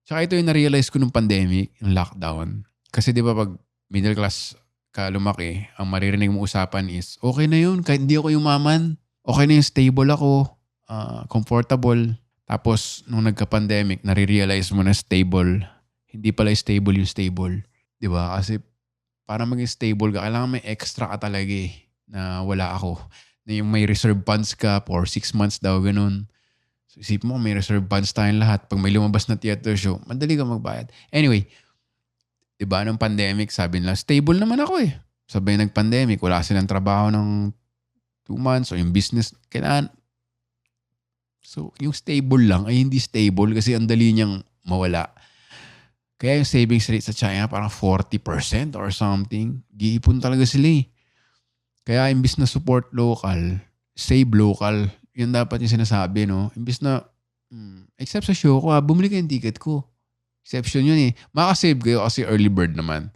Tsaka ito yung na-realize ko nung pandemic, yung lockdown. Kasi di ba pag middle class ka lumaki, ang maririnig mo usapan is, okay na yun, kahit hindi ako yumaman. Okay na yung stable ako, comfortable. Tapos, nung nagka-pandemic, nare-realize mo na stable. Hindi pala stable yung stable. Di ba? Kasi para maging stable ka, kailangan may extra ka talaga na wala ako. Na yung may reserve funds ka for 6 months daw, ganun. So, isip mo, may reserve funds tayong lahat. Pag may lumabas na theater show, madali ka magbayad. Anyway, di ba, nung pandemic, sabi nila, stable naman ako eh. Sabi nag-pandemic, wala silang trabaho ng 2 months o yung business, kailangan. So, yung stable lang ay hindi stable kasi ang dali niyang mawala. Kaya yung savings rate sa China parang 40% or something. Giipon talaga sila eh. Kaya imbis na support local, save local. Yun dapat yung sinasabi, no? Imbis na, except sa show ko, bumili kayo yung ticket ko. Exception yun eh. Makasave kayo kasi early bird naman.